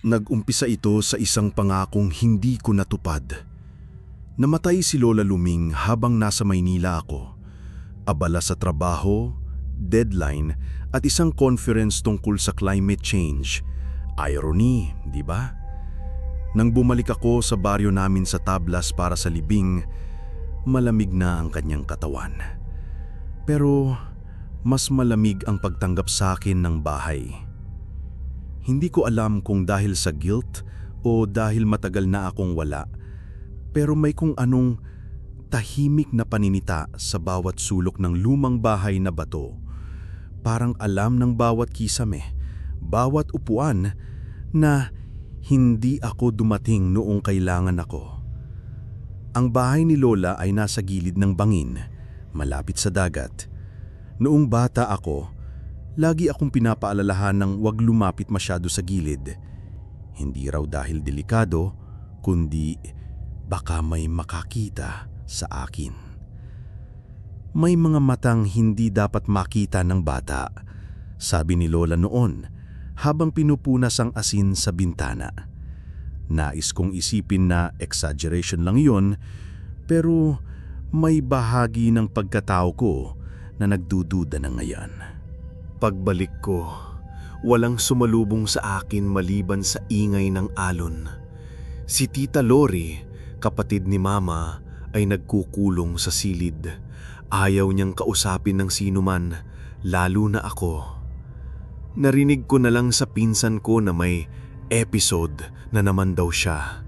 Nag-umpisa ito sa isang pangakong hindi ko natupad. Namatay si Lola Luming habang nasa Maynila ako. Abala sa trabaho, deadline at isang conference tungkol sa climate change. Irony, di ba? Nang bumalik ako sa baryo namin sa Tablas para sa libing, malamig na ang kanyang katawan. Pero mas malamig ang pagtanggap sa akin ng bahay. Hindi ko alam kung dahil sa guilt o dahil matagal na akong wala, pero may kung anong tahimik na paninita sa bawat sulok ng lumang bahay na bato. Parang alam ng bawat kisame, bawat upuan na hindi ako dumating noong kailangan ako. Ang bahay ni Lola ay nasa gilid ng bangin, malapit sa dagat. Noong bata ako, lagi akong pinapaalalahan ng huwag lumapit masyado sa gilid. Hindi raw dahil delikado, kundi baka may makakita sa akin. May mga matang hindi dapat makita ng bata, sabi ni Lola noon habang pinupunas ang asin sa bintana. Nais kong isipin na exaggeration lang yon, pero may bahagi ng pagkatao ko na nagdududa na ngayon. Pagbalik ko, walang sumalubong sa akin maliban sa ingay ng alon. Si Tita Lori, kapatid ni Mama, ay nagkukulong sa silid. Ayaw niyang kausapin ng sinuman, lalo na ako. Narinig ko na lang sa pinsan ko na may episode na naman daw siya.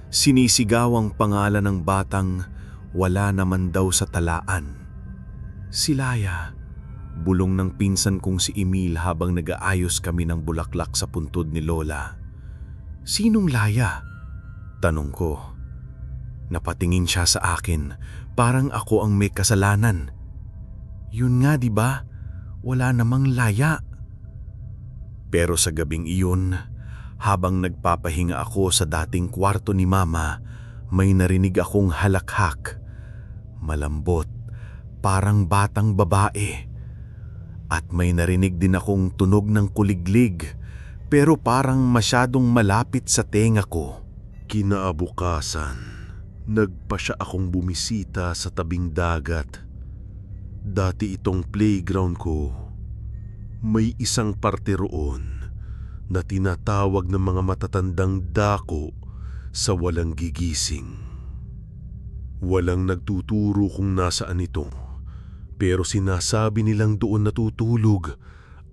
Sinisigaw ang pangalan ng batang wala naman daw sa talaan. Si Laya. Bulong ng pinsan kong si Emil habang nag-aayos kami ng bulaklak sa puntod ni Lola. Sinong Laya? Tanong ko. Napatingin siya sa akin, parang ako ang may kasalanan. Yun nga, di ba? Wala namang Laya. Pero sa gabing iyon, habang nagpapahinga ako sa dating kwarto ni Mama, may narinig akong halakhak. Malambot, parang batang babae. At may narinig din akong tunog ng kuliglig, pero parang masyadong malapit sa tenga ko. Kinaabukasan, nagpasya akong bumisita sa tabing dagat. Dati itong playground ko. May isang parte roon na tinatawag ng mga matatandang dako sa walang gigising. Walang nagtuturo kung nasaan ito. Pero sinasabi nilang doon natutulog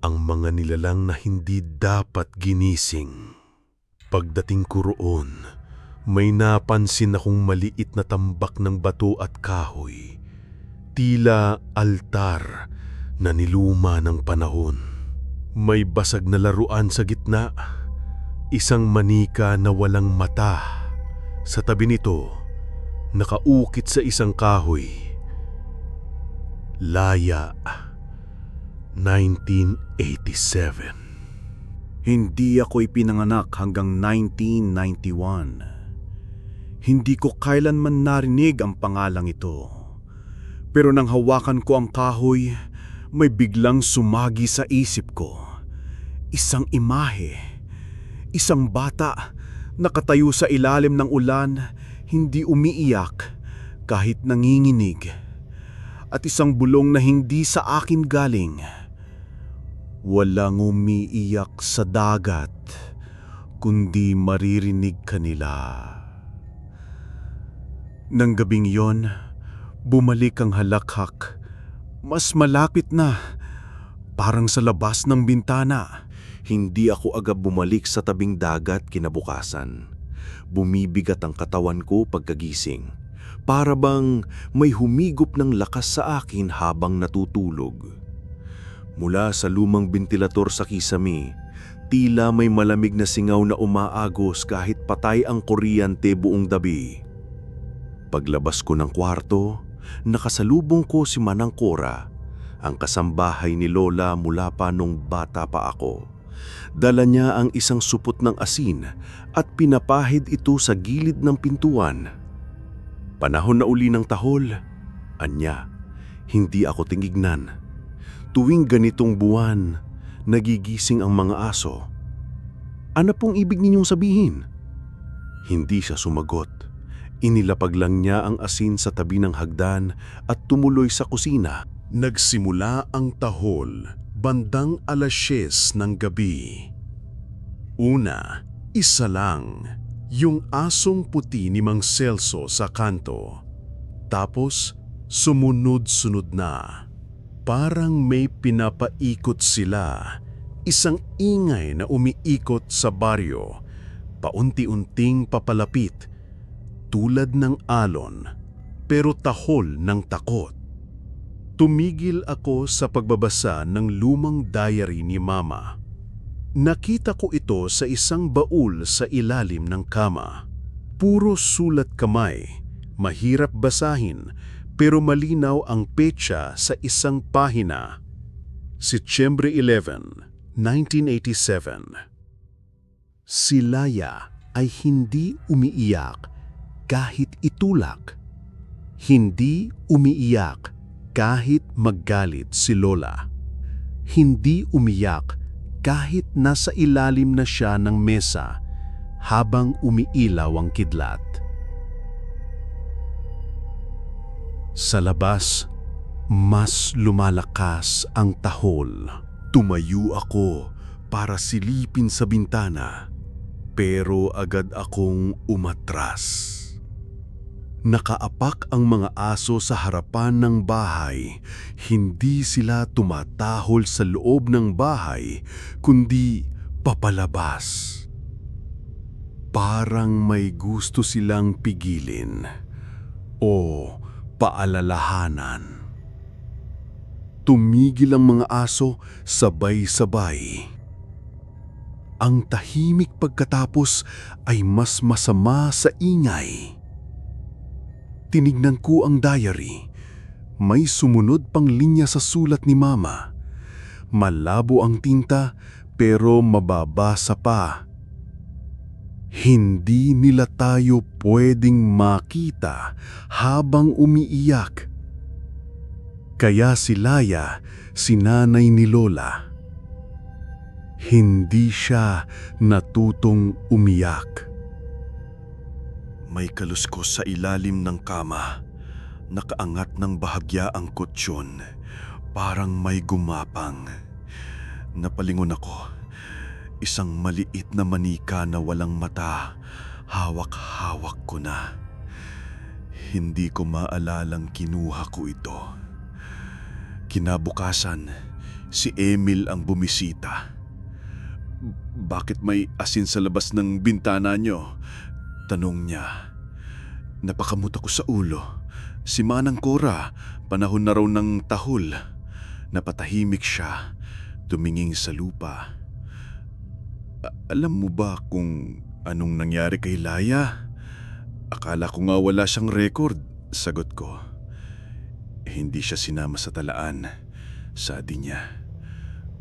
ang mga nilalang na hindi dapat ginising. Pagdating ko roon, may napansin akong maliit na tambak ng bato at kahoy. Tila altar na niluma ng panahon. May basag na laruan sa gitna, isang manika na walang mata. Sa tabi nito, nakaukit sa isang kahoy. Laya, 1987. Hindi ako ipinanganak hanggang 1991. Hindi ko kailanman narinig ang pangalang ito. Pero nang hawakan ko ang kahoy, may biglang sumagi sa isip ko. Isang imahe, isang bata, nakatayo sa ilalim ng ulan, hindi umiiyak kahit nanginginig. At isang bulong na hindi sa akin galing. Walang umiiyak sa dagat, kundi maririnig ka nila. Nang gabing yon, bumalik ang halakhak. Mas malapit na, parang sa labas ng bintana. Hindi ako agad bumalik sa tabing dagat kinabukasan. Bumibigat ang katawan ko pagkagising. Para bang may humigop ng lakas sa akin habang natutulog. Mula sa lumang bentilador sa kisame, tila may malamig na singaw na umaagos kahit patay ang kuryente buong gabi. Paglabas ko ng kwarto, nakasalubong ko si Manang Cora, ang kasambahay ni Lola mula pa nung bata pa ako. Dala niya ang isang supot ng asin at pinapahid ito sa gilid ng pintuan. Panahon na uli ng tahol, anya, hindi ako tinignan. Tuwing ganitong buwan, nagigising ang mga aso. Ano pong ibig ninyong sabihin? Hindi siya sumagot. Inilapag lang niya ang asin sa tabi ng hagdan at tumuloy sa kusina. Nagsimula ang tahol bandang 10:00 ng gabi. Una, isa lang, yung asong puti ni Mang Celso sa kanto. Tapos, sumunod-sunod na. Parang may pinapaikot sila. Isang ingay na umiikot sa baryo, paunti-unting papalapit, tulad ng alon, pero tahol ng takot. Tumigil ako sa pagbabasa ng lumang diary ni Mama. Nakita ko ito sa isang baul sa ilalim ng kama. Puro sulat kamay, mahirap basahin, pero malinaw ang petsa sa isang pahina. Setyembre 11, 1987. Si Laya ay hindi umiiyak kahit itulak. Hindi umiiyak kahit maggalit si Lola. Hindi umiyak kahit nasa ilalim na siya ng mesa habang umiilaw ang kidlat. Sa labas, mas lumalakas ang tahol. Tumayo ako para silipin sa bintana, pero agad akong umatras. Nakaapak ang mga aso sa harapan ng bahay. Hindi sila tumatahol sa loob ng bahay, kundi papalabas. Parang may gusto silang pigilin o paalalahanan. Tumigil ang mga aso sabay-sabay. Ang tahimik pagkatapos ay mas masama sa ingay. Tinignan ko ang diary. May sumunod pang linya sa sulat ni Mama. Malabo ang tinta pero mababasa pa. Hindi nila tayo pwedeng makita habang umiiyak. Kaya si Laya, si nanay ni Lola, hindi siya natutong umiyak. May kaluskos sa ilalim ng kama. Nakaangat ng bahagya ang kutsyon. Parang may gumapang. Napalingon ako. Isang maliit na manika na walang mata. Hawak-hawak ko na. Hindi ko maalalang kinuha ko ito. Kinabukasan, si Emil ang bumisita. Bakit may asin sa labas ng bintana nyo? Tanong niya. Napakamot ako sa ulo. Si Manang Cora, panahon na raw ng tahol. Napatahimik siya, tumingin sa lupa. Alam mo ba kung anong nangyari kay Laya? Akala ko nga wala siyang record, sagot ko. Hindi siya sinama sa talaan, sabi niya.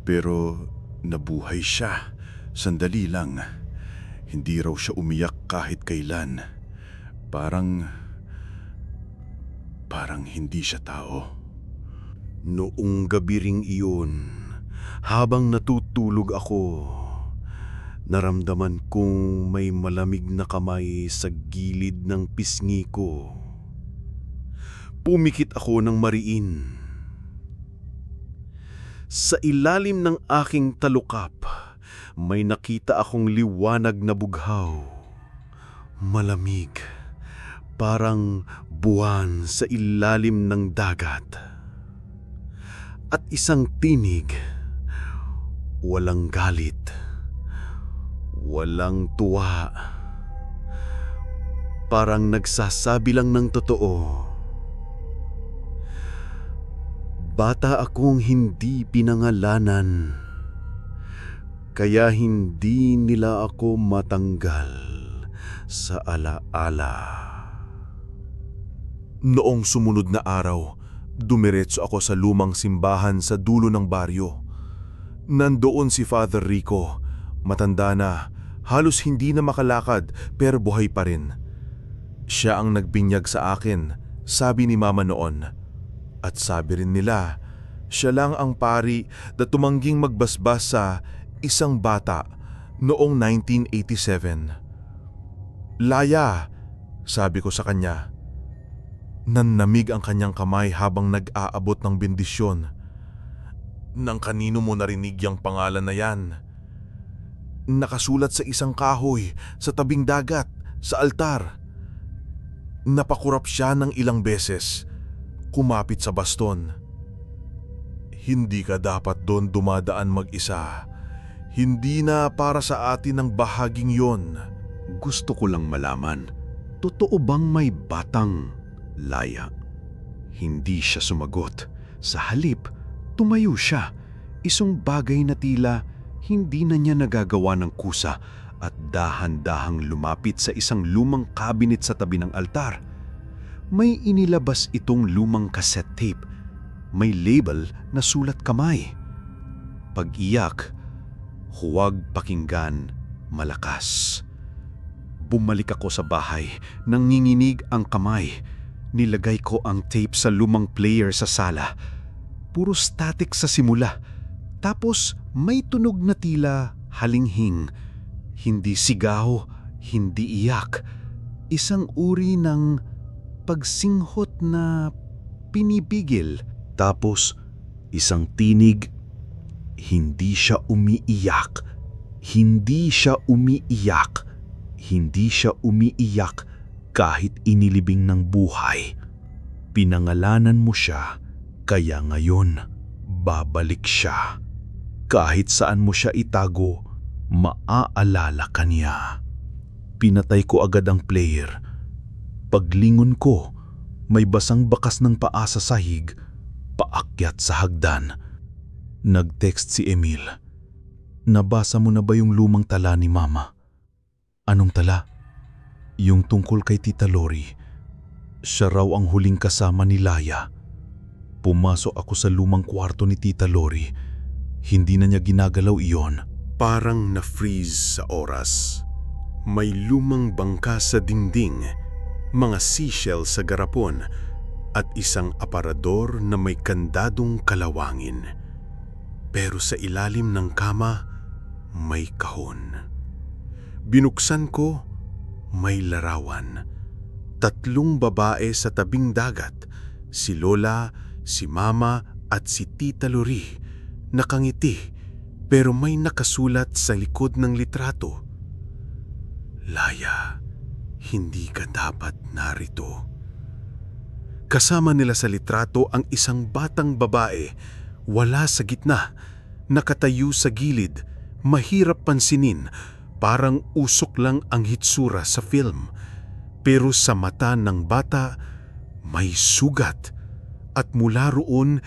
Pero nabuhay siya, sandali lang. Hindi raw siya umiyak kahit kailan. Parang hindi siya tao. Noong gabi ring iyon, habang natutulog ako, naramdaman kong may malamig na kamay sa gilid ng pisngi ko. Pumikit ako ng mariin. Sa ilalim ng aking talukap, may nakita akong liwanag na bughaw. Malamig, parang buwan sa ilalim ng dagat. At isang tinig, walang galit, walang tuwa. Parang nagsasabi lang ng totoo. Bata akong hindi pinangalanan, kaya hindi nila ako matanggal sa alaala. Noong sumunod na araw, dumiretso ako sa lumang simbahan sa dulo ng baryo. Nandoon si Father Rico, matanda na, halos hindi na makalakad pero buhay pa rin. Siya ang nagbinyag sa akin, sabi ni Mama noon. At sabi rin nila, siya lang ang pari na tumangging magbasbas sa isang bata Noong 1987. Laya, sabi ko sa kanya. Nanlamig ang kanyang kamay habang nag-aabot ng bendisyon. Nang kanino mo narinig yung pangalan na yan? Nakasulat sa isang kahoy, sa tabing dagat, sa altar. Napakurap siya ng ilang beses, kumapit sa baston. Hindi ka dapat doon dumadaan mag-isa. Hindi na para sa atin ang bahaging yon. Gusto ko lang malaman, totoo bang may batang Laya? Hindi siya sumagot. Sa halip, tumayo siya. Isang bagay na tila hindi na niya nagagawa ng kusa at dahan-dahang lumapit sa isang lumang cabinet sa tabi ng altar. May inilabas itong lumang cassette tape. May label na sulat kamay. Pag-iyak, huwag pakinggan, malakas. Bumalik ako sa bahay, nanginginig ang kamay. Nilagay ko ang tape sa lumang player sa sala. Puro static sa simula. Tapos may tunog na tila halinghing. Hindi sigaw, hindi iyak. Isang uri ng pagsinghot na pinipigil. Tapos isang tinig, hindi siya umiiyak. Hindi siya umiiyak. Hindi siya umiiyak kahit inilibing ng buhay. Pinangalanan mo siya, kaya ngayon babalik siya. Kahit saan mo siya itago, maaalala ka niya. Pinatay ko agad ang player. Paglingon ko, may basang bakas ng paa sa sahig, paakyat sa hagdan. Nag-text si Emil. Nabasa mo na ba yung lumang tala ni Mama? Anong tala? Yung tungkol kay Tita Lori. Siya raw ang huling kasama ni Laya. Pumasok ako sa lumang kwarto ni Tita Lori. Hindi na niya ginagalaw iyon. Parang na-freeze sa oras. May lumang bangka sa dingding, mga seashells sa garapon, at isang aparador na may kandadong kalawangin. Pero sa ilalim ng kama, may kahon. Binuksan ko, may larawan. 3 babae sa tabing dagat, si Lola, si Mama at si Tita Lori. Nakangiti, pero may nakasulat sa likod ng litrato. Laya, hindi ka dapat narito. Kasama nila sa litrato ang isang batang babae, wala sa gitna, nakatayo sa gilid, mahirap pansinin, parang usok lang ang hitsura sa film. Pero sa mata ng bata, may sugat at mula roon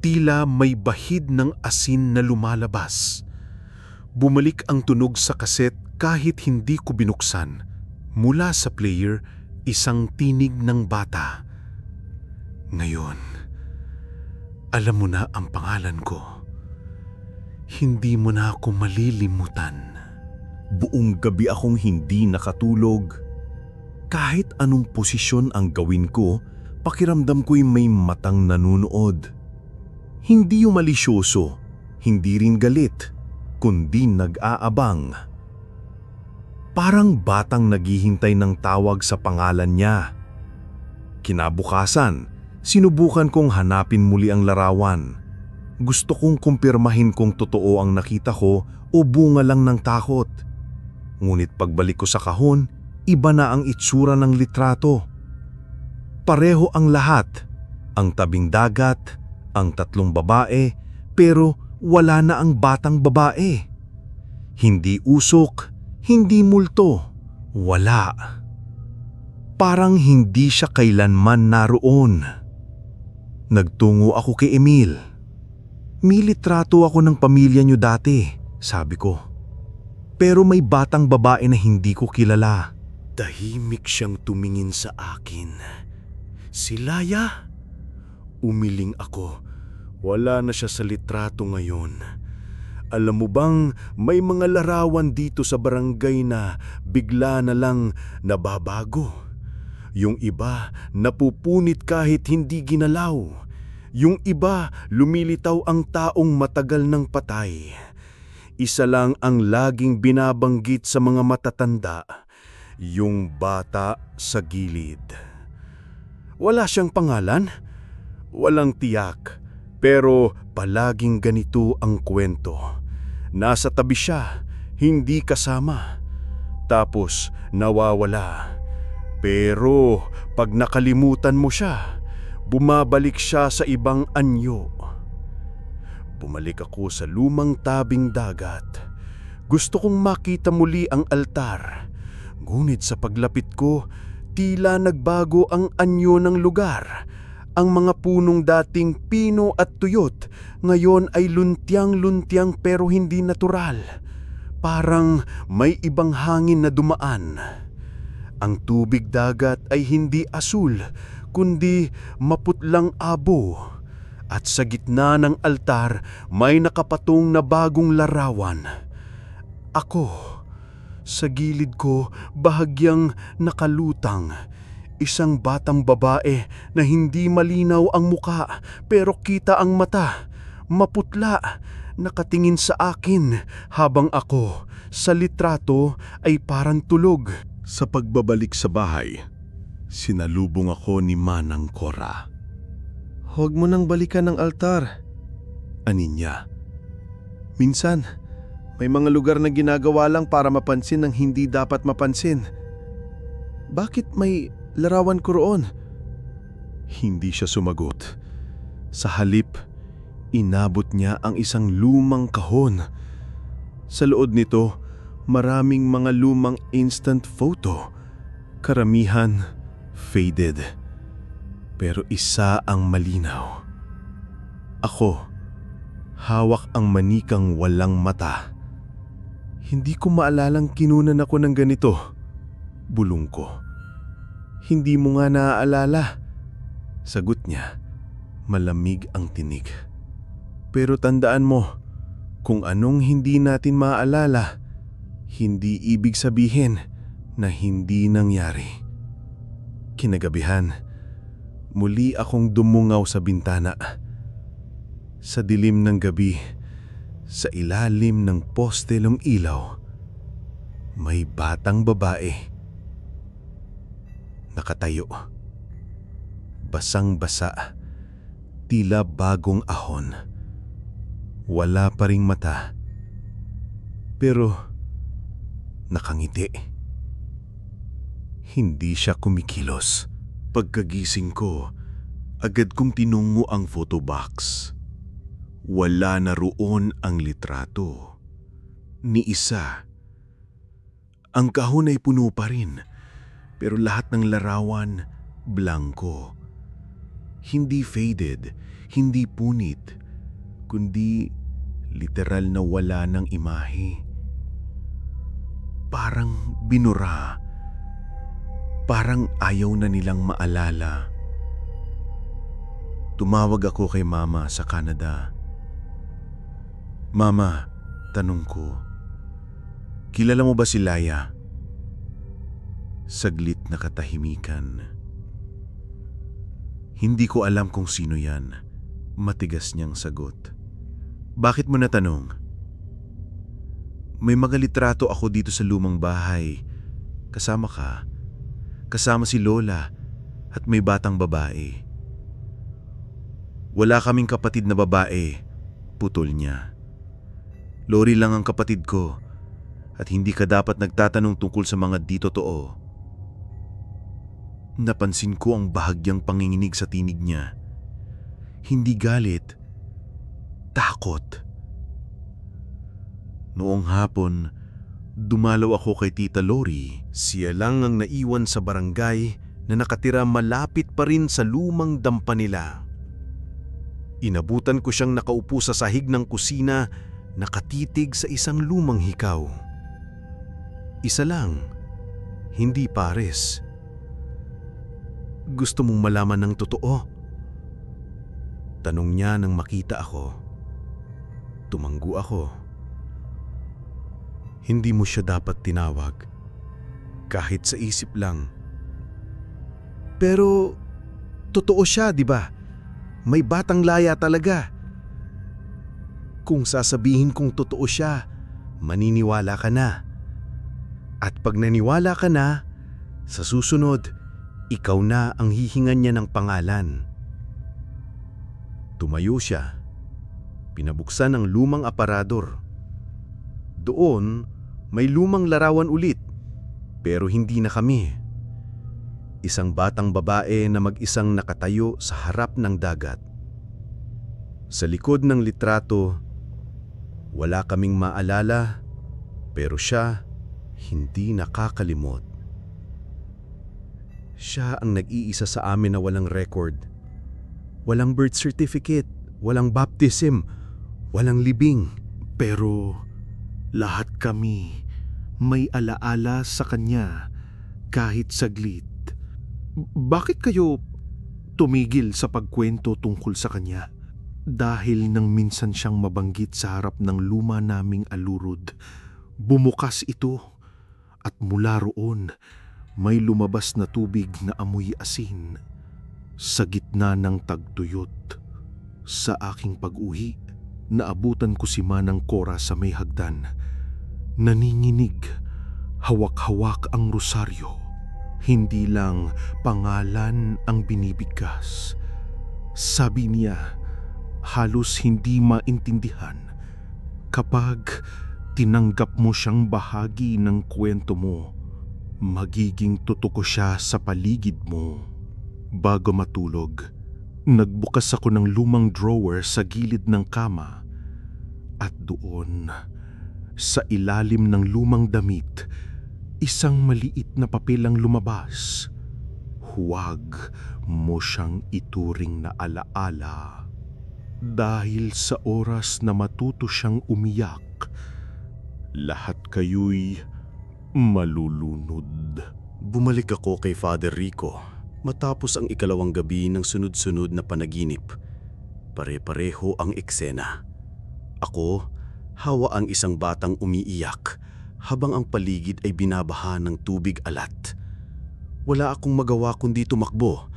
tila may bahid ng asin na lumalabas. Bumalik ang tunog sa kaset kahit hindi ko binuksan. Mula sa player, isang tinig ng bata. Ngayon, alam mo na ang pangalan ko. Hindi mo na ako malilimutan. Buong gabi akong hindi nakatulog. Kahit anong posisyon ang gawin ko, pakiramdam ko'y may matang nanunood. Hindi yung malisyoso, hindi rin galit, kundi nag-aabang. Parang batang naghihintay ng tawag sa pangalan niya. Kinabukasan, sinubukan kong hanapin muli ang larawan. Gusto kong kumpirmahin kung totoo ang nakita ko o bunga lang ng takot. Ngunit pagbalik ko sa kahon, iba na ang itsura ng litrato. Pareho ang lahat, ang tabing dagat, ang 3 babae, pero wala na ang batang babae. Hindi usok, hindi multo, wala. Parang hindi siya kailanman naroon. Nagtungo ako kay Emil. May litrato ako ng pamilya niyo dati, sabi ko. Pero may batang babae na hindi ko kilala. Tahimik siyang tumingin sa akin. Si Laya? Umiling ako. Wala na siya sa litrato ngayon. Alam mo bang may mga larawan dito sa barangay na bigla na lang nababago? Yung iba napupunit kahit hindi ginalaw. Yung iba lumilitaw ang taong matagal nang patay. isa lang ang laging binabanggit sa mga matatanda, yung bata sa gilid. Wala siyang pangalan, walang tiyak, pero palaging ganito ang kwento. Nasa tabi siya, hindi kasama. Tapos nawawala. Pero pag nakalimutan mo siya, bumabalik siya sa ibang anyo. Bumalik ako sa lumang tabing dagat. Gusto kong makita muli ang altar. Ngunit sa paglapit ko, tila nagbago ang anyo ng lugar. Ang mga punong dating pino at tuyot ngayon ay luntiang-luntiang pero hindi natural. Parang may ibang hangin na dumaan. Ang tubig dagat ay hindi asul, kundi maputlang abo. At sa gitna ng altar may nakapatong na bagong larawan. Ako, sa gilid ko bahagyang nakalutang. Isang batang babae na hindi malinaw ang muka pero kita ang mata. Maputla, nakatingin sa akin habang ako sa litrato ay parang tulog. Sa pagbabalik sa bahay, sinalubong ako ni Manang Cora. Huwag mo nang balikan ng altar. Ani niya. Minsan, may mga lugar na ginagawa lang para mapansin ng hindi dapat mapansin. Bakit may larawan ko roon? Hindi siya sumagot. Sa halip, inabot niya ang isang lumang kahon. Sa loob nito, maraming mga lumang instant photo. Karamihan faded. Pero isa ang malinaw. Ako, hawak ang manikang walang mata. Hindi ko maalalang kinunan ako ng ganito. Bulong ko. Hindi mo nga naaalala. Sagot niya, malamig ang tinig. Pero tandaan mo, kung anong hindi natin maaalala, hindi ibig sabihin na hindi nangyari. Kinagabihan, muli akong dumungaw sa bintana. Sa dilim ng gabi, sa ilalim ng poste ng ilaw, may batang babae. Nakatayo. Basang-basa, tila bagong ahon. Wala pa ring mata, pero nakangiti. Hindi siya kumikilos. Pagkagising ko, agad kong tinungo ang photo box. Wala na roon ang litrato. Ni isa. Ang kahon ay puno pa rin, pero lahat ng larawan, blanko. Hindi faded, hindi punit, kundi literal na wala ng imahe. Parang binura. Parang ayaw na nilang maalala. Tumawag ako kay Mama sa Canada. Mama, tanong ko, kilala mo ba si Laya? Saglit na katahimikan. Hindi ko alam kung sino yan. Matigas niyang sagot. Bakit mo natanong? May mga litrato ako dito sa lumang bahay. Kasama ka. Kasama si Lola at may batang babae. Wala kaming kapatid na babae, putol niya. Lori lang ang kapatid ko at hindi ka dapat nagtatanong tungkol sa mga di totoo. Napansin ko ang bahagyang panginginig sa tinig niya. Hindi galit, takot. Noong hapon, dumalaw ako kay Tita Lori. Siya lang ang naiwan sa barangay na nakatira malapit pa rin sa lumang dampa nila. Inabutan ko siyang nakaupo sa sahig ng kusina, nakatitig sa isang lumang hikaw. Isa lang, hindi pares. Gusto mong malaman ng totoo? Tanong niya nang makita ako. Tumanggo ako. Hindi mo siya dapat tinawag. Kahit sa isip lang. Pero, totoo siya, di ba? May batang Laya talaga. Kung sasabihin kong totoo siya, maniniwala ka na. At pag naniwala ka na, sa susunod, ikaw na ang hihingan niya ng pangalan. Tumayo siya. Pinabuksan ang lumang aparador. Doon, may lumang larawan ulit, pero hindi na kami. Isang batang babae na mag-isang nakatayo sa harap ng dagat. Sa likod ng litrato, wala kaming maalala, pero siya hindi nakakalimot. Siya ang nag-iisa sa amin na walang record. Walang birth certificate, walang baptism, walang libing. Pero lahat kami may alaala sa kanya kahit saglit. Bakit kayo tumigil sa pagkwento tungkol sa kanya? Dahil nang minsan siyang mabanggit sa harap ng luma naming alurod, bumukas ito at mula roon may lumabas na tubig na amoy asin. Sa gitna ng tagtuyot, sa aking pag-uwi, naabutan ko si Manang Cora sa may hagdan. Naninginig, hawak-hawak ang rosaryo. Hindi lang pangalan ang binibigkas. Sabi niya, halos hindi maintindihan. Kapag tinanggap mo siyang bahagi ng kwento mo, magiging totoo siya sa paligid mo. Bago matulog, nagbukas ako ng lumang drawer sa gilid ng kama at doon, sa ilalim ng lumang damit, isang maliit na papel ang lumabas. Huwag mo siyang ituring na alaala. Dahil sa oras na matuto siyang umiyak, lahat kayo'y malulunod. Bumalik ako kay Father Rico matapos ang ikalawang gabi ng sunod-sunod na panaginip. Pare-pareho ang eksena. Ako, hawa ang isang batang umiiyak habang ang paligid ay binabaha ng tubig alat. Wala akong magawa kundi tumakbo,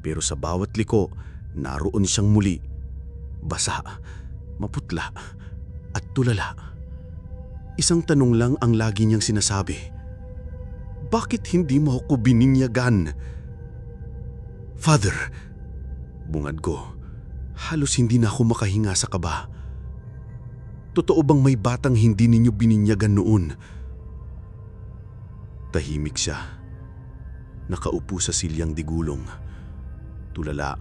pero sa bawat liko, naroon siyang muli. Basa, maputla, at tulala. Isang tanong lang ang lagi niyang sinasabi. Bakit hindi mo ako bininyagan? Father, bungad ko, halos hindi na ako makahinga sa kaba. Totoo bang may batang hindi ninyo bininyagan noon? Tahimik siya. Nakaupo sa silyang digulong. Tulala,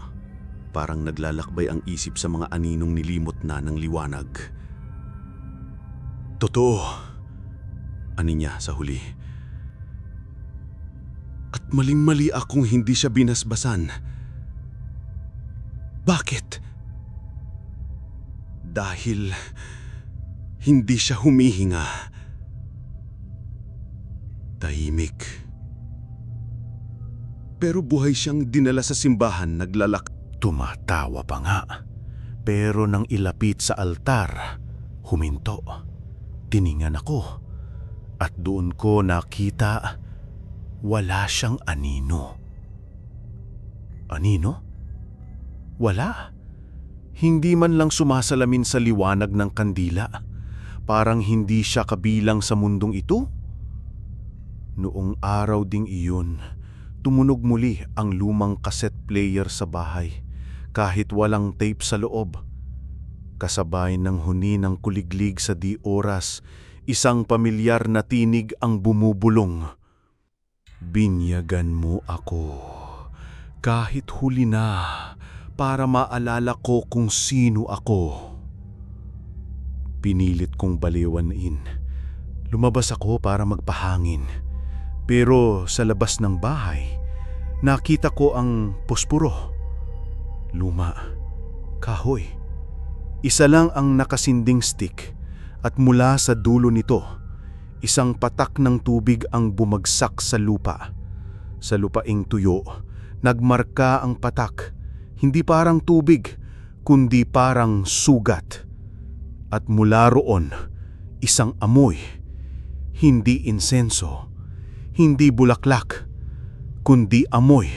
parang naglalakbay ang isip sa mga aninong nilimot na ng liwanag. Totoo, ani niya sa huli. At maling-mali akong hindi siya binasbasan. Bakit? Dahil hindi siya humihinga. Tahimik. Pero buhay siyang dinala sa simbahan, naglalak. Tumatawa pa nga, pero nang ilapit sa altar, huminto. Tiningan ako at doon ko nakita wala siyang anino. Anino? Wala. Hindi man lang sumasalamin sa liwanag ng kandila. Parang hindi siya kabilang sa mundong ito. Noong araw ding iyon, tumunog muli ang lumang cassette player sa bahay kahit walang tape sa loob. Kasabay ng huni ng kuliglig sa di oras, isang pamilyar na tinig ang bumubulong. Binyagan mo ako kahit huli na para maalala ko kung sino ako. Pinilit kong baliwanin. Lumabas ako para magpahangin. Pero sa labas ng bahay, nakita ko ang posporo. Luma, kahoy. Isa lang ang nakasinding stick at mula sa dulo nito, isang patak ng tubig ang bumagsak sa lupa. Sa lupaing tuyo, nagmarka ang patak, hindi parang tubig, kundi parang sugat. At mula roon, isang amoy, hindi insenso, hindi bulaklak, kundi amoy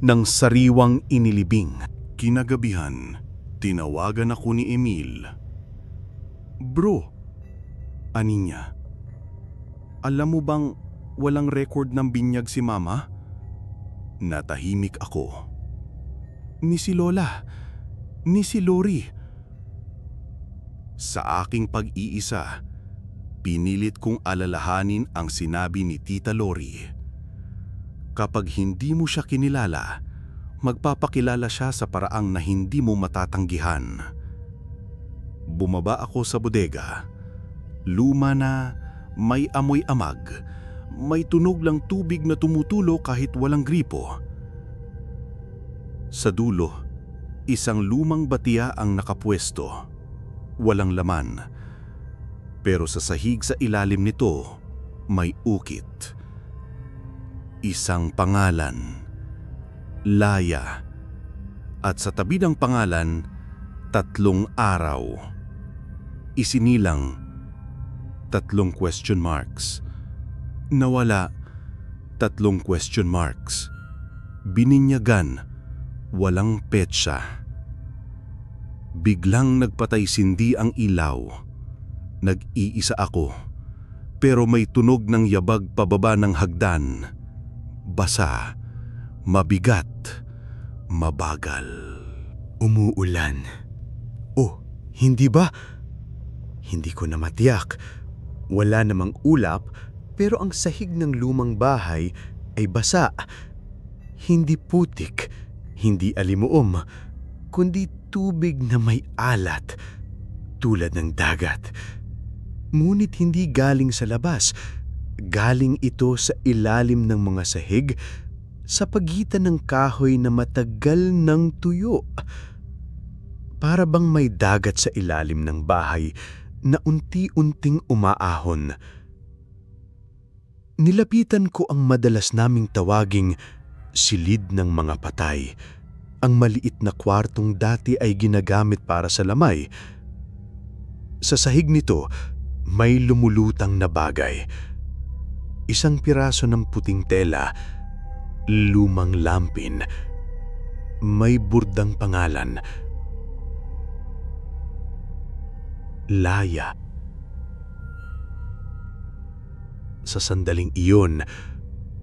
ng sariwang inilibing. Kinagabihan, tinawagan ako ni Emil. Bro, Aninya, alam mo bang walang record ng binyag si Mama? Natahimik ako. Ni si Lola, ni si Lori. Sa aking pag-iisa, pinilit kong alalahanin ang sinabi ni Tita Lori. Kapag hindi mo siya kinilala, magpapakilala siya sa paraang na hindi mo matatanggihan. Bumaba ako sa bodega. Luma na, may amoy amag. May tunog lang tubig na tumutulo kahit walang gripo. Sa dulo, isang lumang batiya ang nakapwesto. Walang laman. Pero sa sahig sa ilalim nito, may ukit. Isang pangalan. Laya. At sa tabi ng pangalan, 3 araw. Isinilang, 3 question marks. Nawala, 3 question marks. Bininyagan, walang petsa. Biglang nagpatay-sindi ang ilaw. Nag-iisa ako, pero may tunog ng yabag pababa ng hagdan. Basa, mabigat, mabagal. Umuulan. Oh, hindi ba? Hindi ko na matiyak. Wala namang ulap, pero ang sahig ng lumang bahay ay basa. Hindi putik, hindi alimuom, kundi tubig na may alat, tulad ng dagat. Ngunit hindi galing sa labas. Galing ito sa ilalim ng mga sahig, sa pagitan ng kahoy na matagal ng tuyo. Para bang may dagat sa ilalim ng bahay na unti-unting umaahon. Nilapitan ko ang madalas naming tawaging silid ng mga patay. Ang maliit na kwartong dati ay ginagamit para sa lamay. Sa sahig nito, may lumulutang na bagay. Isang piraso ng puting tela, lumang lampin, may burdang pangalan. Laya. Sa sandaling iyon,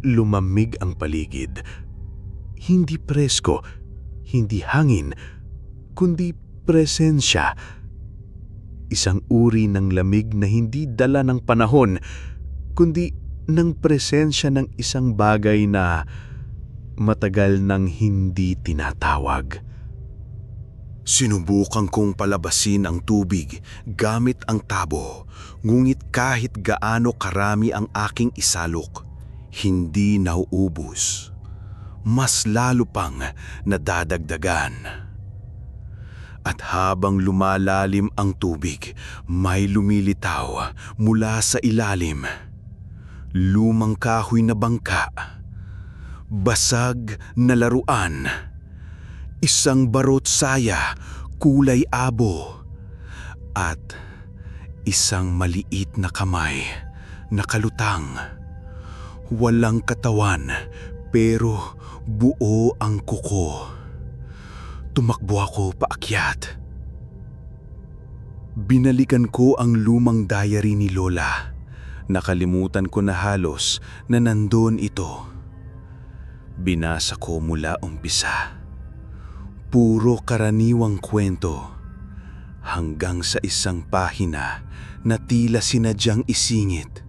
lumamig ang paligid. Hindi presko, hindi hangin, kundi presensya. Isang uri ng lamig na hindi dala ng panahon, kundi ng presensya ng isang bagay na matagal nang hindi tinatawag. Sinubukan kong palabasin ang tubig gamit ang tabo, ngunit kahit gaano karami ang aking isalok, hindi nauubos. Mas lalo pang nadadagdagan. At habang lumalalim ang tubig, may lumilitaw mula sa ilalim. Lumang kahoy na bangka, basag na laruan, isang barot saya, kulay abo, at isang maliit na kamay na kalutang. Walang katawan, pero buo ang kuko. Tumakbo ako paakyat. Binalikan ko ang lumang diary ni Lola. Nakalimutan ko na halos na nandoon ito. Binasa ko mula umpisa. Puro karaniwang kwento. Hanggang sa isang pahina na tila sinadyang isingit.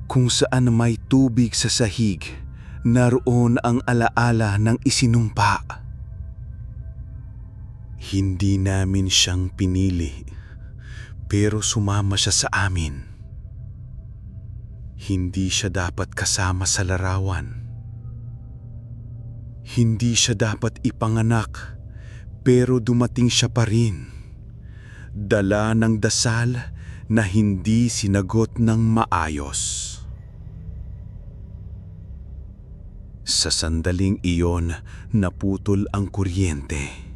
Kung saan may tubig sa sahig, naroon ang alaala ng isinumpa. Hindi namin siyang pinili, pero sumama siya sa amin. Hindi siya dapat kasama sa larawan. Hindi siya dapat ipanganak, pero dumating siya pa rin. Dala ng dasal na hindi sinagot ng maayos. Sa sandaling iyon, naputol ang kuryente.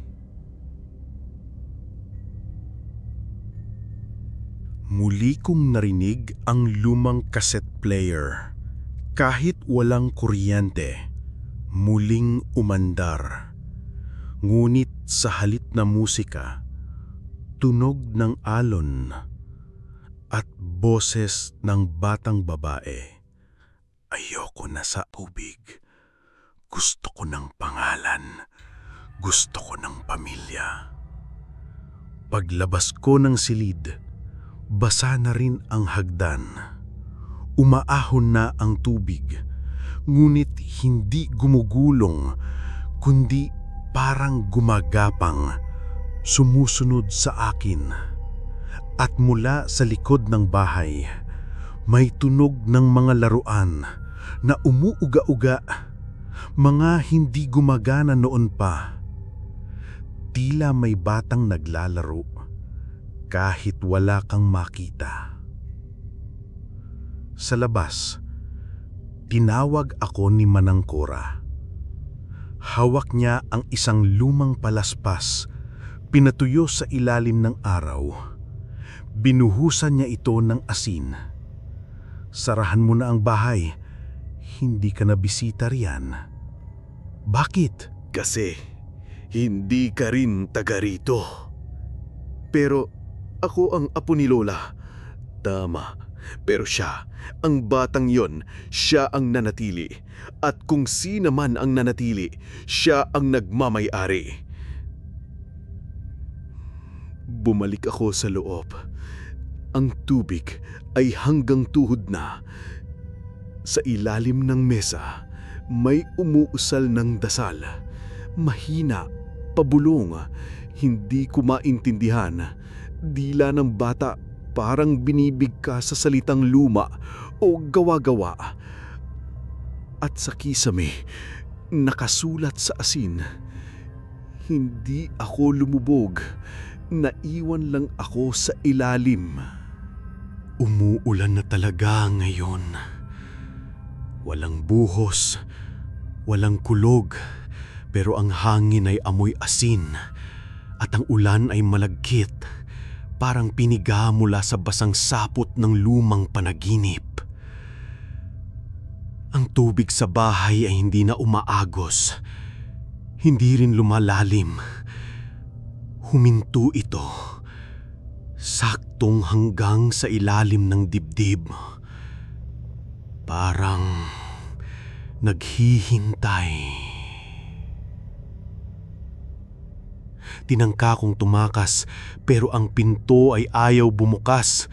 Muli kong narinig ang lumang cassette player. Kahit walang kuryente, muling umandar. Ngunit sa halit na musika, tunog ng alon. at boses ng batang babae. Ayoko na sa tubig. Gusto ko ng pangalan. Gusto ko ng pamilya. Paglabas ko ng silid, basa na rin ang hagdan. Umaahon na ang tubig, ngunit hindi gumugulong, kundi parang gumagapang, sumusunod sa akin. At mula sa likod ng bahay, may tunog ng mga laruan na umuuga-uga, mga hindi gumagana noon pa. Tila may batang naglalaro kahit wala kang makita. Sa labas, tinawag ako ni Manang Cora. Hawak niya ang isang lumang palaspas, pinatuyo sa ilalim ng araw. Binuhusan niya ito ng asin. Sarahan mo na ang bahay, hindi ka na bisita riyan. Bakit? Kasi hindi ka rin taga rito. Pero ako ang apo ni Lola. Tama, pero siya, ang batang yon, siya ang nanatili. At kung sino man ang nanatili, siya ang nagmamay-ari. Bumalik ako sa loob. Ang tubig ay hanggang tuhod na. Sa ilalim ng mesa, may umuusal ng dasal. Mahina, pabulong, hindi ko maintindihan. Dila ng bata parang binibigka sa salitang luma o gawa-gawa. At sa kisame, nakasulat sa asin, hindi ako lumubog, naiwan lang ako sa ilalim. Umuulan na talaga ngayon. Walang buhos, walang kulog, pero ang hangin ay amoy asin at ang ulan ay malagkit, parang piniga mula sa basang sapot ng lumang panaginip. Ang tubig sa bahay ay hindi na umaagos, hindi rin lumalalim. Huminto ito, saktong hanggang sa ilalim ng dibdib. Parang naghihintay. Tinangka kong tumakas pero ang pinto ay ayaw bumukas.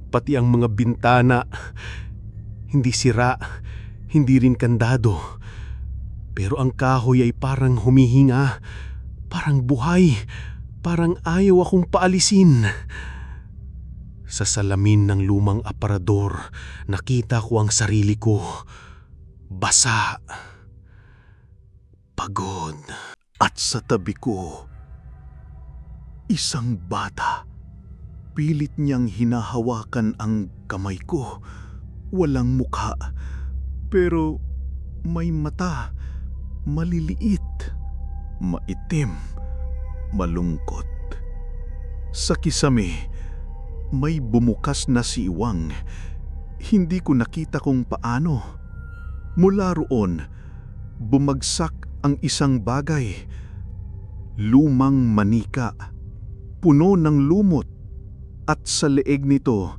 Pati ang mga bintana, hindi sira, hindi rin kandado. Pero ang kahoy ay parang humihinga, parang buhay, parang ayaw akong paalisin. Sa salamin ng lumang aparador, nakita ko ang sarili ko. Basa. Pagod. At sa tabi ko, isang bata. Pilit niyang hinahawakan ang kamay ko. Walang mukha, pero may mata. Maliliit, maitim, malungkot. Sa kisame, may bumukas na siwang. Hindi ko nakita kung paano. Mula roon, bumagsak ang isang bagay. Lumang manika, puno ng lumot, at sa leeg nito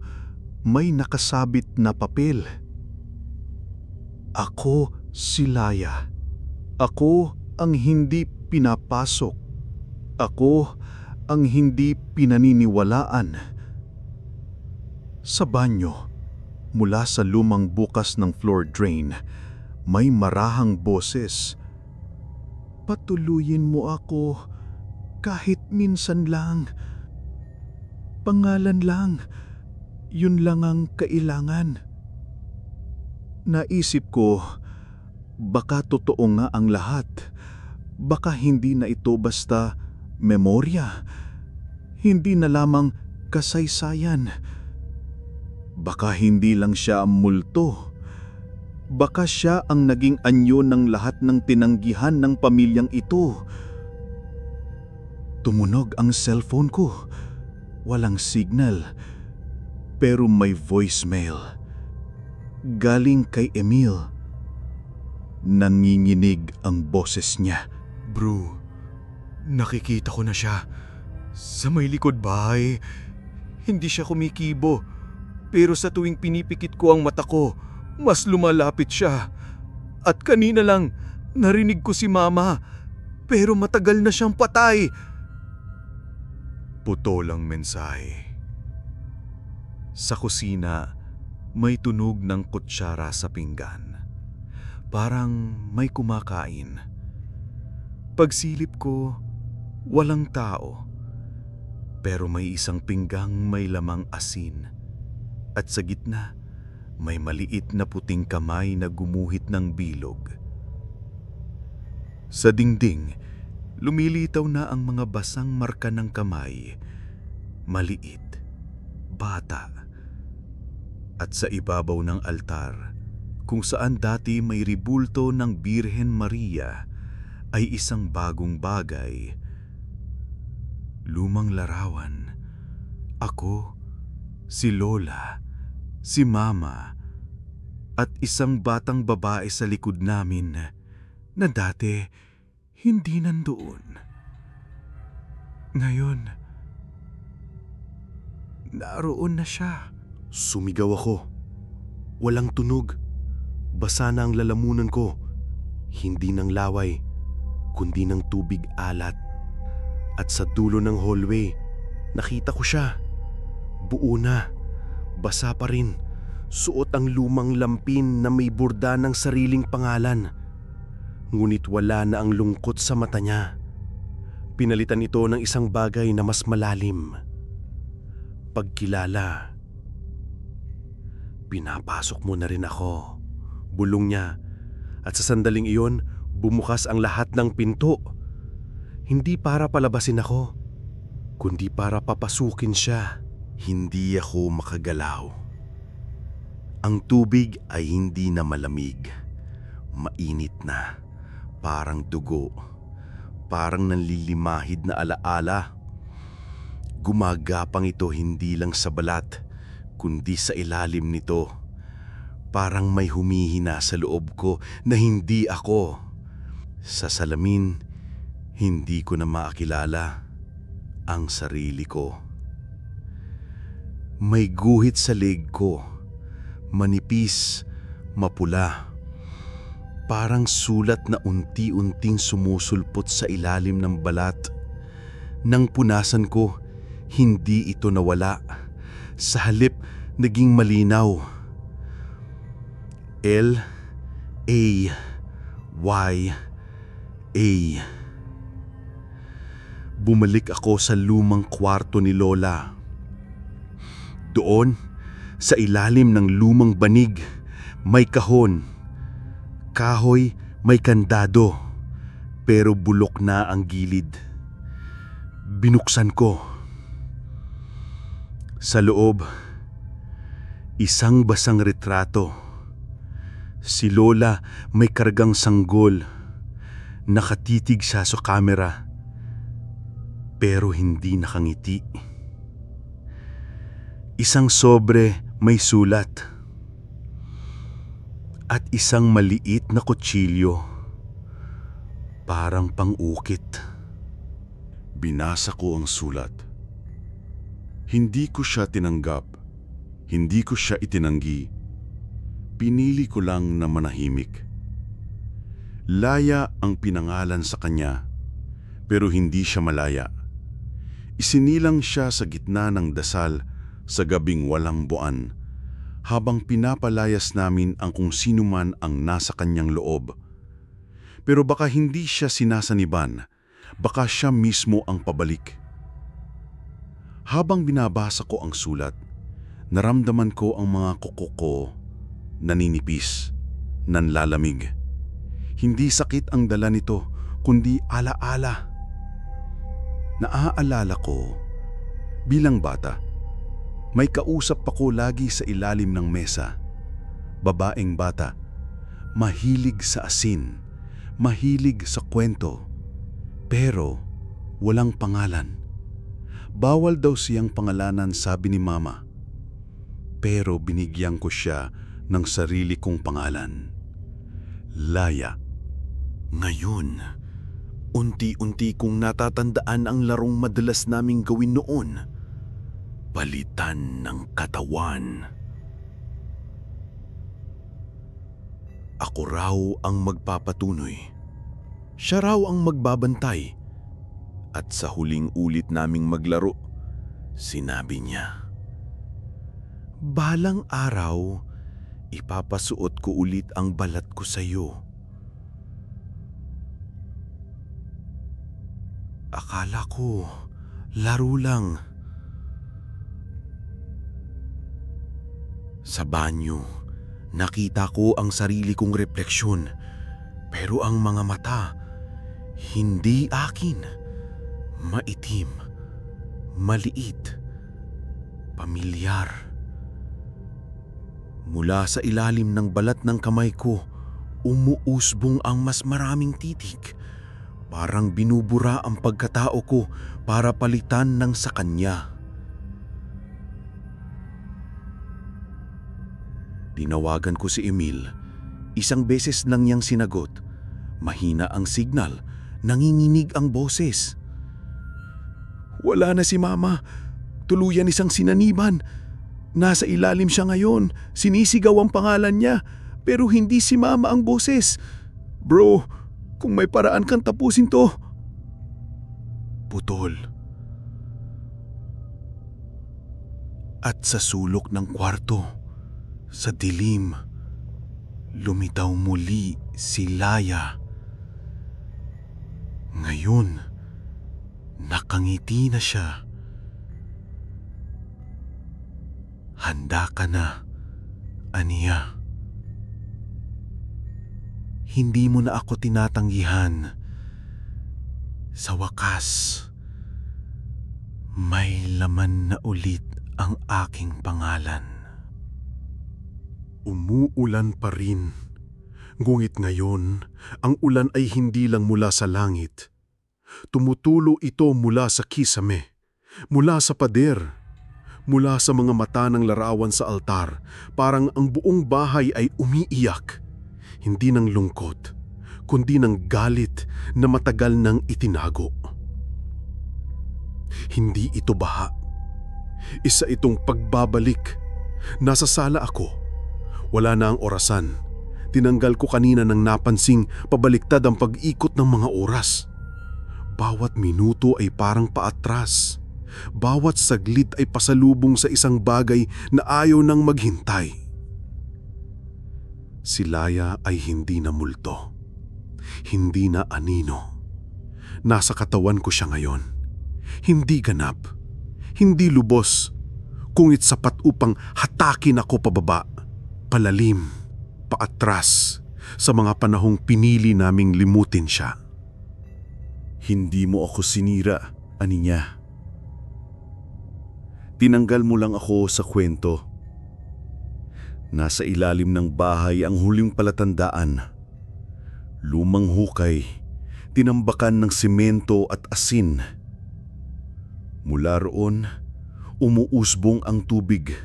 may nakasabit na papel. Ako si Laya. Ako ang hindi pinapasok. Ako ang hindi pinaniniwalaan. Sa banyo, mula sa lumang bukas ng floor drain, may marahang boses. Patuluyin mo ako kahit minsan lang. Pangalan lang, yun lang ang kailangan. Naisip ko, baka totoo nga ang lahat. Baka hindi na ito basta memorya. Hindi na lamang kasaysayan. Baka hindi lang siya ang multo. Baka siya ang naging anyo ng lahat ng tinanggihan ng pamilyang ito. Tumunog ang cellphone ko. Walang signal, pero may voicemail. Galing kay Emil. Nanginginig ang boses niya. Bro, nakikita ko na siya. Sa may likod bahay, hindi siya kumikibo. Pero sa tuwing pinipikit ko ang mata ko, mas lumalapit siya. At kanina lang, narinig ko si Mama, pero matagal na siyang patay. Putol ang mensahe. Sa kusina, may tunog ng kutsara sa pinggan. Parang may kumakain. Pagsilip ko, walang tao. Pero may isang pinggang may lamang asin. At sa gitna, may maliit na puting kamay na gumuhit ng bilog. Sa dingding, lumilitaw na ang mga basang marka ng kamay. Maliit, bata. At sa ibabaw ng altar, kung saan dati may ribulto ng Birhen Maria, ay isang bagong bagay. Lumang larawan. Ako, si Lola, si Mama, at isang batang babae sa likod namin na dati hindi nandoon. Ngayon, naroon na siya. Sumigaw ako. Walang tunog. Basa na ang lalamunan ko. Hindi ng laway, kundi ng tubig alat. At sa dulo ng hallway, nakita ko siya. Buo na. Basa pa rin. Suot ang lumang lampin na may burda ng sariling pangalan. Ngunit wala na ang lungkot sa mata niya. Pinalitan ito ng isang bagay na mas malalim. Pagkilala. Pinapasok mo na rin ako. Bulong niya. At sa sandaling iyon, bumukas ang lahat ng pinto. Hindi para palabasin ako, kundi para papasukin siya. Hindi ako makagalaw. Ang tubig ay hindi na malamig. Mainit na. Parang dugo. Parang nanlilimahid na alaala. Gumagapang ito hindi lang sa balat, kundi sa ilalim nito. Parang may humihina sa loob ko na hindi ako. Sa salamin, hindi ko na makilala ang sarili ko. May guhit sa leg ko, manipis, mapula. Parang sulat na unti-unting sumusulpot sa ilalim ng balat. Nang punasan ko, hindi ito nawala. Sa halip, naging malinaw. L-A-Y-A. Bumalik ako sa lumang kwarto ni Lola. Doon, sa ilalim ng lumang banig, may kahon. Kahoy may kandado, pero bulok na ang gilid. Binuksan ko. Sa loob, isang basang retrato. Si Lola may kargang sanggol. Nakatitig siya sa kamera, pero hindi nakangiti. Isang sobre may sulat. At isang maliit na kutsilyo. Parang pang-ukit. Binasa ko ang sulat. Hindi ko siya tinanggap. Hindi ko siya itinanggi. Pinili ko lang na manahimik. Laya ang pinangalan sa kanya, pero hindi siya malaya. Isinilang siya sa gitna ng dasal sa gabing walang buwan, habang pinapalayas namin ang kung sino man ang nasa kanyang loob. Pero baka hindi siya sinasaniban, baka siya mismo ang pabalik. Habang binabasa ko ang sulat, naramdaman ko ang mga kuko ko naninipis, nanlalamig. Hindi sakit ang dala nito, kundi alaala. Naaalala ko, bilang bata, may kausap ako lagi sa ilalim ng mesa. Babaeng bata, mahilig sa asin, mahilig sa kwento, pero walang pangalan. Bawal daw siyang pangalanan, sabi ni Mama. Pero binigyan ko siya ng sarili kong pangalan. Laya. Ngayon, unti-unti kong natatandaan ang larong madalas naming gawin noon. Palitan ng katawan. Ako raw ang magpapatunoy. Siya raw ang magbabantay. At sa huling ulit naming maglaro, sinabi niya, "Balang araw, ipapasuot ko ulit ang balat ko sa iyo." Akala ko, laro lang. Sa banyo, nakita ko ang sarili kong refleksyon, pero ang mga mata, hindi akin. Maitim, maliit, pamilyar. Mula sa ilalim ng balat ng kamay ko, umuusbong ang mas maraming titik. Parang binubura ang pagkatao ko para palitan ng sa kanya. Tinawagan ko si Emil. Isang beses lang niyang sinagot. Mahina ang signal, nanginginig ang boses. "Wala na si Mama. Tuluyan isang sinaniban. Nasa ilalim siya ngayon. Sinisigaw ang pangalan niya, pero hindi si Mama ang boses. Bro, kung may paraan kang tapusin to." Putol. At sa sulok ng kwarto, sa dilim, lumitaw muli si Laya. Ngayon, nakangiti na siya. "Handa ka na, Ania. Hindi mo na ako tinatanggihan. Sa wakas, may laman na ulit ang aking pangalan." Umuulan pa rin. Ngunit ngayon, ang ulan ay hindi lang mula sa langit. Tumutulo ito mula sa kisame, mula sa pader, mula sa mga mata ng larawan sa altar. Parang ang buong bahay ay umiiyak. Hindi ng lungkot, kundi ng galit na matagal nang itinago. Hindi ito baha. Isa itong pagbabalik. Nasa sala ako. Wala na ang orasan. Tinanggal ko kanina nang napansing pabaliktad ang pag-ikot ng mga oras. Bawat minuto ay parang paatras. Bawat saglit ay pasalubong sa isang bagay na ayaw nang maghintay. Si Laya ay hindi na multo. Hindi na anino. Nasa katawan ko siya ngayon. Hindi ganap. Hindi lubos. Kungit sapat upang hatakin ako pababa, palalim, paatras, sa mga panahong pinili naming limutin siya. Hindi mo ako sinira, Aninya. Tinanggal mo lang ako sa kwento. Nasa ilalim ng bahay ang huling palatandaan. Lumang hukay, tinambakan ng semento at asin. Mula roon, umuusbong ang tubig.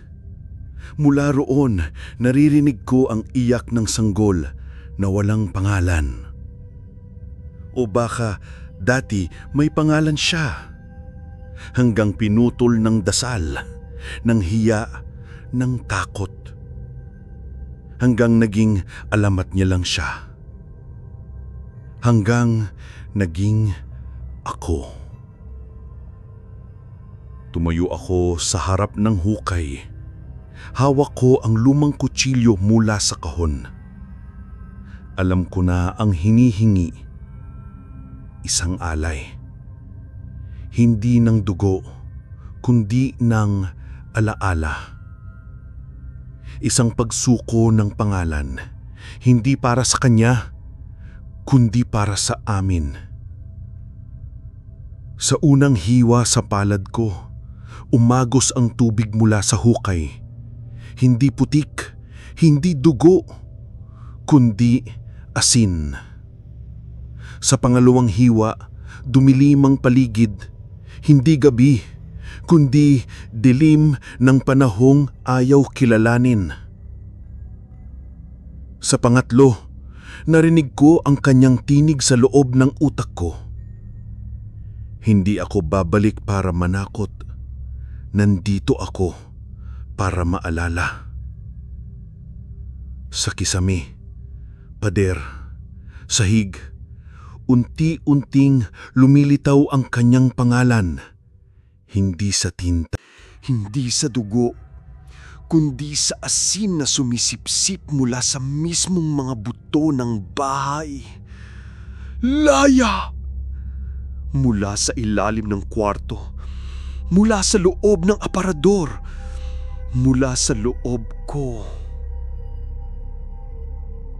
Mula roon, naririnig ko ang iyak ng sanggol na walang pangalan. O baka dati may pangalan siya. Hanggang pinutol ng dasal, ng hiya, ng takot. Hanggang naging alamat niya lang siya. Hanggang naging ako. Tumayo ako sa harap ng hukay. Hawak ko ang lumang kutsilyo mula sa kahon. Alam ko na ang hinihingi. Isang alay. Hindi ng dugo, kundi ng alaala. Isang pagsuko ng pangalan, hindi para sa kanya, kundi para sa amin. Sa unang hiwa sa palad ko, umagos ang tubig mula sa hukay. Hindi putik, hindi dugo, kundi asin. Sa pangalawang hiwa, dumilimang paligid. Hindi gabi, kundi dilim ng panahong ayaw kilalanin. Sa pangatlo, narinig ko ang kanyang tinig sa loob ng utak ko. Hindi ako babalik para manakot. Nandito ako para maalala. Sa kisame, Pader, sahig, unti-unting lumilitaw ang kanyang pangalan. Hindi sa tinta, Hindi sa dugo, kundi sa asin na sumisipsip mula sa mismong mga buto ng bahay. Laya! Mula sa ilalim ng kwarto, mula sa loob ng aparador, mula sa loob ko.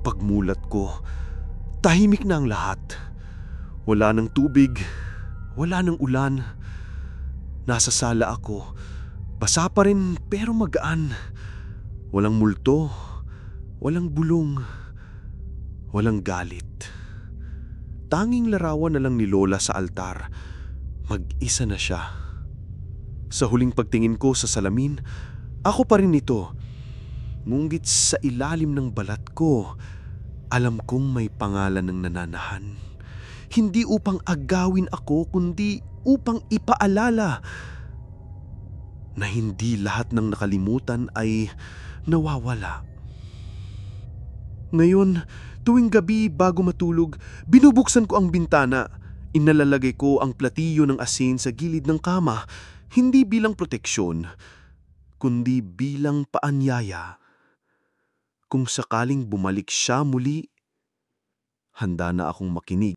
Pagmulat ko, tahimik na ang lahat. Wala ng tubig, wala ng ulan. Nasa sala ako, basa pa rin pero magaan. Walang multo, walang bulong, walang galit. Tanging larawan na lang ni Lola sa altar. Mag-isa na siya. Sa huling pagtingin ko sa salamin, ako pa rin ito. Ngunit sa ilalim ng balat ko, alam kong may pangalan ng nananahan. Hindi upang agawin ako, kundi upang ipaalala na hindi lahat ng nakalimutan ay nawawala. Ngayon, tuwing gabi bago matulog, binubuksan ko ang bintana. Inalalagay ko ang platiyo ng asin sa gilid ng kama, hindi bilang proteksyon, kundi bilang paanyaya. Kung sakaling bumalik siya muli, handa na akong makinig.